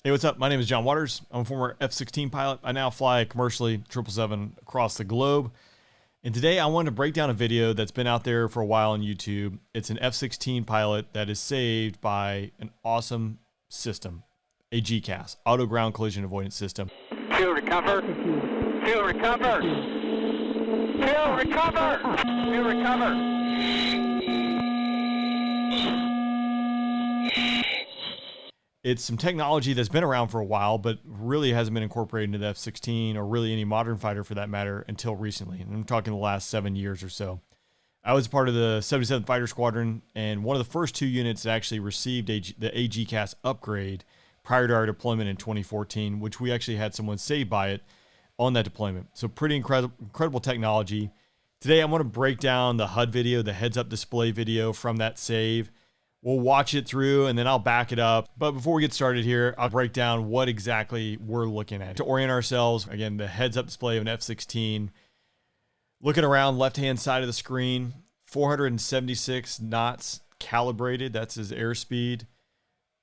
Hey, what's up? My name is John Waters. I'm a former F-16 pilot. I now fly commercially 777 across the globe. And today I wanted to break down a video that's been out there for a while on YouTube. It's an F-16 pilot that is saved by an awesome system, a Agcas, Auto Ground Collision Avoidance System. Fuel recover. Fuel recover. Fuel recover. Fuel recover. It's some technology that's been around for a while, but really hasn't been incorporated into the F-16 or really any modern fighter for that matter until recently. And I'm talking the last 7 years or so. I was part of the 77th Fighter Squadron, and one of the first two units that actually received the Agcas upgrade prior to our deployment in 2014, which we actually had someone saved by it on that deployment. So pretty incredible technology. Today I'm going to break down the HUD video, the heads-up display video from that save. We'll watch it through and then I'll back it up. But before we get started here, I'll break down what exactly we're looking at. To orient ourselves, again, the heads-up display of an F-16. Looking around left-hand side of the screen, 476 knots calibrated. That's his airspeed.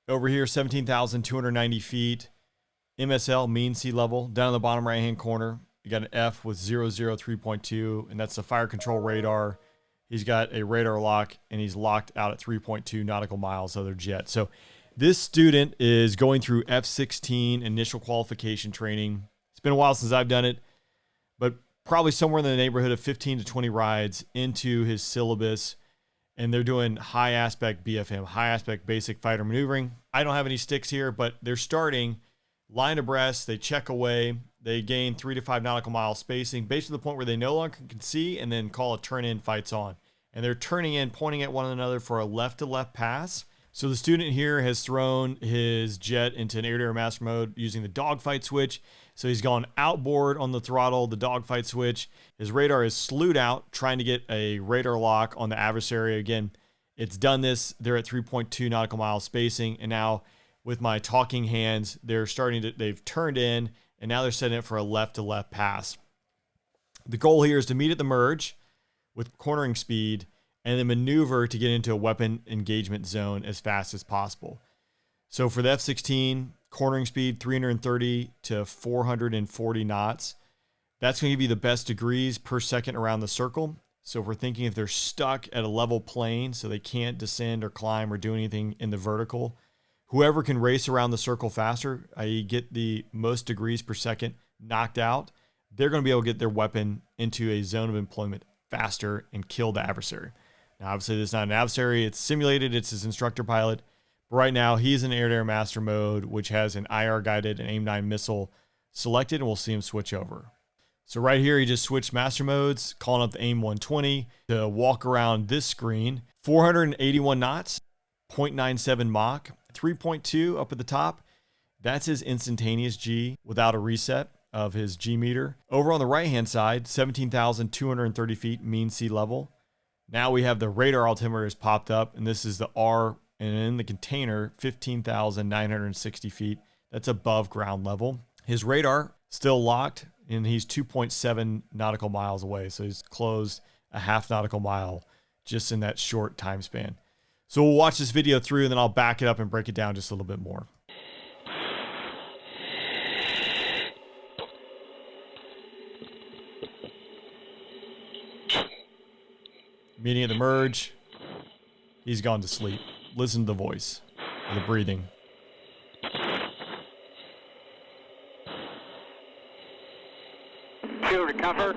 Over here, 17,290 feet. MSL, mean sea level. Down in the bottom right-hand corner, you got an F with 003.2, and that's the fire control radar. He's got a radar lock, and he's locked out at 3.2 nautical miles of their jet. So this student is going through F-16 initial qualification training. It's been a while since I've done it, but probably somewhere in the neighborhood of 15 to 20 rides into his syllabus. And they're doing high aspect BFM, high aspect basic fighter maneuvering. I don't have any sticks here, but they're starting line abreast. They check away. They gain 3 to 5 nautical mile spacing, basically to the point where they no longer can see, and then call a turn in, fights on. And they're turning in, pointing at one another for a left-to-left pass. So the student here has thrown his jet into an air-to-air master mode using the dogfight switch. So he's gone outboard on the throttle, the dogfight switch. His radar is slewed out, trying to get a radar lock on the adversary. Again, it's done this. They're at 3.2 nautical mile spacing. And now with my talking hands, they've turned in, and now they're setting it for a left-to-left pass. The goal here is to meet at the merge with cornering speed and then maneuver to get into a weapon engagement zone as fast as possible. So for the F-16, cornering speed 330 to 440 knots. That's going to give you the best degrees per second around the circle. So if we're thinking if they're stuck at a level plane, so they can't descend or climb or do anything in the vertical, whoever can race around the circle faster, i.e. get the most degrees per second knocked out, they're going to be able to get their weapon into a zone of employment faster and kill the adversary. Now, obviously, this is not an adversary. It's simulated. It's his instructor pilot. But right now, he's in air-to-air master mode, which has an IR-guided and AIM-9 missile selected, and we'll see him switch over. So right here, he just switched master modes, calling up the AIM-120 to walk around this screen. 481 knots, 0.97 Mach, 3.2 up at the top. That's his instantaneous G without a reset of his G meter. Over on the right-hand side, 17,230 feet mean sea level. Now we have the radar altimeter has popped up, and this is the R, and in the container, 15,960 feet. That's above ground level. His radar still locked, and he's 2.7 nautical miles away. So he's closed a half nautical mile just in that short time span. So we'll watch this video through, and then I'll back it up and break it down just a little bit more. Meeting at the merge. He's gone to sleep. Listen to the voice, the breathing. Fuel recover.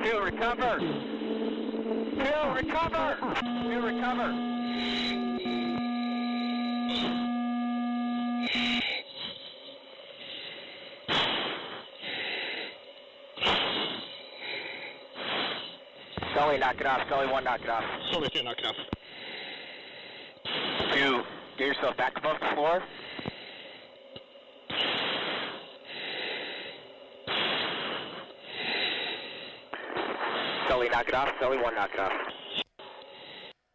Fuel recover. Fuel recover. Fuel recover. Sully, knock it off. Sully 1, knock it off. Sully 2, knock it off. You get yourself back above the floor. Sully, knock it off. Sully 1, knock it off.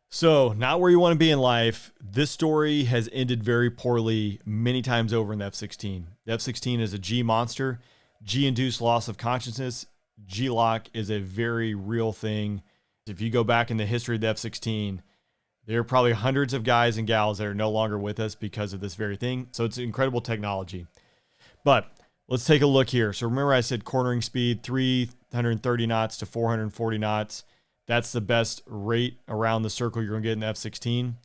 So, not where you want to be in life. This story has ended very poorly many times over in the F-16. The F-16 is a G monster, G-induced loss of consciousness. G-lock is a very real thing. If you go back in the history of the F-16, There are probably hundreds of guys and gals that are no longer with us because of this very thing. So it's incredible technology. But let's take a look here. So remember I said cornering speed, 330 knots to 440 knots. That's the best rate around the circle you're going to get in the F-16.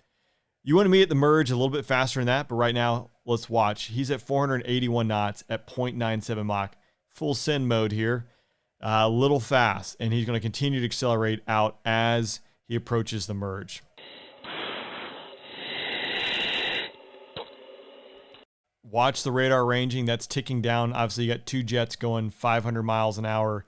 You want to meet at the merge a little bit faster than that, but right now, let's watch. He's at 481 knots at 0.97 Mach. Full send mode here. A little fast, and he's going to continue to accelerate out as he approaches the merge. Watch the radar ranging. That's ticking down. Obviously, you got two jets going 500 miles an hour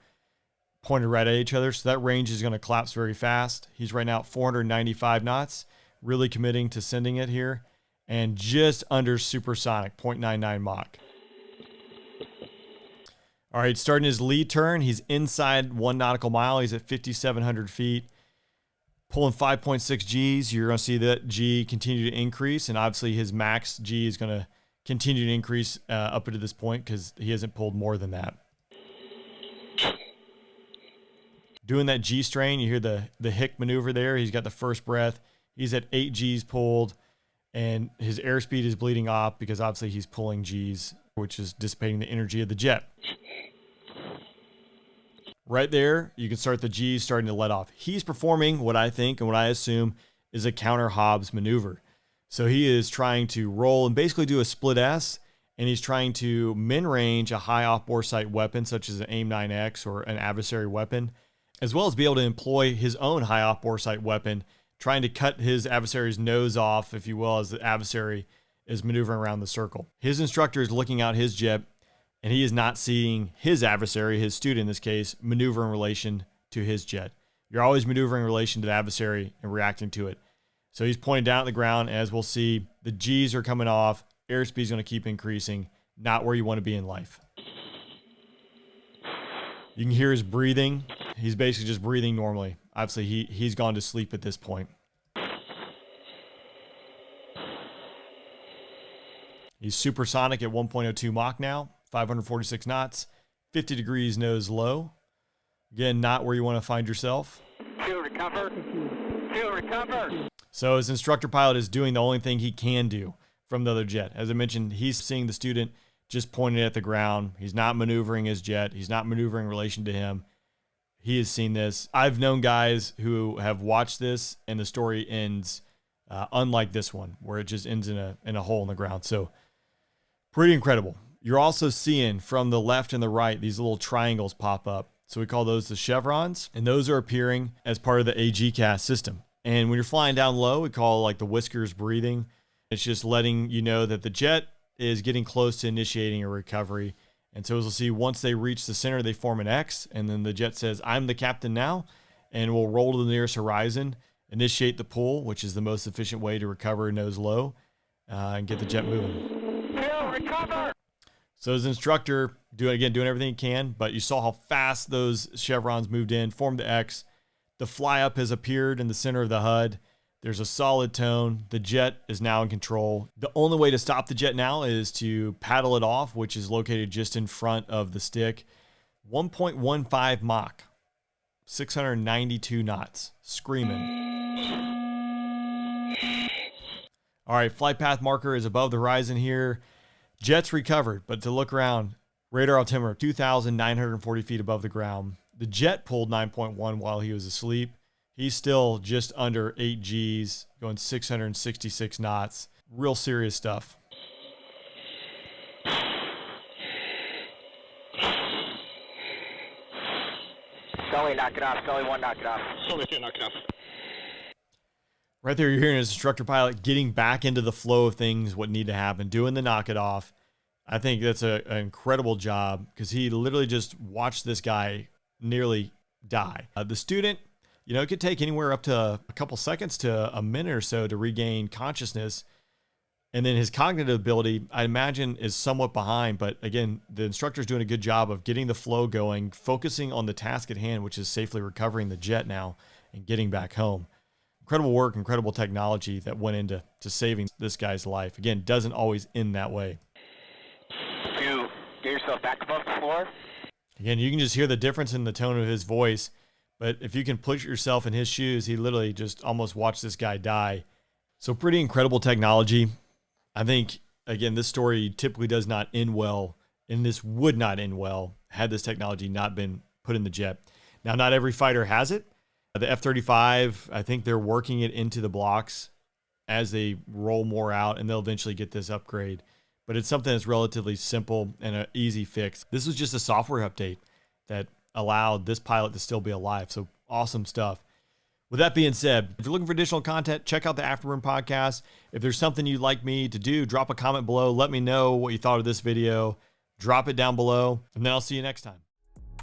pointed right at each other, so that range is going to collapse very fast. He's right now at 495 knots, really committing to sending it here, and just under supersonic, 0.99 Mach. All right, starting his lead turn. He's inside 1 nautical mile. He's at 5,700 feet. Pulling 5.6 Gs. You're going to see that G continue to increase, and obviously his max G is going to continue to increase up to this point because he hasn't pulled more than that. Doing that G strain, you hear the hick maneuver there. He's got the first breath. He's at 8 Gs pulled, and his airspeed is bleeding off because obviously he's pulling Gs, which is dissipating the energy of the jet. Right there, you can start the G's starting to let off. He's performing what I think and what I assume is a counter Hobbs maneuver. So he is trying to roll and basically do a split S, and he's trying to min-range a high off-bore sight weapon such as an AIM-9X or an adversary weapon, as well as be able to employ his own high off-bore sight weapon, trying to cut his adversary's nose off, if you will, as the adversary is maneuvering around the circle. His instructor is looking out his jet, and he is not seeing his adversary, his student in this case, maneuver in relation to his jet. You're always maneuvering in relation to the adversary and reacting to it. So he's pointing down at the ground, and as we'll see, the G's are coming off. Airspeed is going to keep increasing, not where you want to be in life. You can hear his breathing. He's basically just breathing normally. Obviously, he's gone to sleep at this point. He's supersonic at 1.02 Mach now, 546 knots, 50 degrees nose low. Again, not where you want to find yourself. Fuel recover. Fuel recover. So his instructor pilot is doing the only thing he can do from the other jet. As I mentioned, he's seeing the student just pointing at the ground. He's not maneuvering his jet. He's not maneuvering in relation to him. He has seen this. I've known guys who have watched this, and the story ends unlike this one, where it just ends in a hole in the ground. So pretty incredible. You're also seeing from the left and the right, these little triangles pop up. So we call those the chevrons, and those are appearing as part of the Agcas system. And when you're flying down low, we call like the whiskers breathing. It's just letting you know that the jet is getting close to initiating a recovery. And so as we'll see, once they reach the center, they form an X, and then the jet says, I'm the captain now, and we'll roll to the nearest horizon, initiate the pull, which is the most efficient way to recover nose low, and get the jet moving. Recover. So his instructor doing everything he can, but you saw how fast those chevrons moved in, formed the X. The fly up has appeared in the center of the HUD. There's a solid tone. The jet is now in control. The only way to stop the jet now is to paddle it off, which is located just in front of the stick. 1.15 Mach, 692 knots, screaming. All right, flight path marker is above the horizon here. Jet's recovered, but to look around, radar altimeter 2,940 feet above the ground. The jet pulled 9.1 while he was asleep. He's still just under 8 Gs, going 666 knots. Real serious stuff. Sully, knock it off. Sully 1, knock it off. Sully 2, knock it off. Right there, you're hearing his instructor pilot getting back into the flow of things, what need to happen, doing the knock it off. I think that's an incredible job because he literally just watched this guy nearly die. The student, it could take anywhere up to a couple seconds to a minute or so to regain consciousness. And then his cognitive ability, I imagine, is somewhat behind. But again, the instructor's doing a good job of getting the flow going, focusing on the task at hand, which is safely recovering the jet now and getting back home. Incredible work, incredible technology that went into saving this guy's life. Again, doesn't always end that way. Get yourself back above the floor. Again, you can just hear the difference in the tone of his voice, But if you can put yourself in his shoes, he literally just almost watched this guy die. So pretty incredible technology. I think, again, this story typically does not end well, and this would not end well had this technology not been put in the jet. Now, not every fighter has it. The F-35, I think they're working it into the blocks as they roll more out, and they'll eventually get this upgrade. But it's something that's relatively simple and an easy fix. This was just a software update that allowed this pilot to still be alive. So awesome stuff. With that being said, if you're looking for additional content, check out the Afterburn podcast. If there's something you'd like me to do, drop a comment below. Let me know what you thought of this video. Drop it down below, and then I'll see you next time.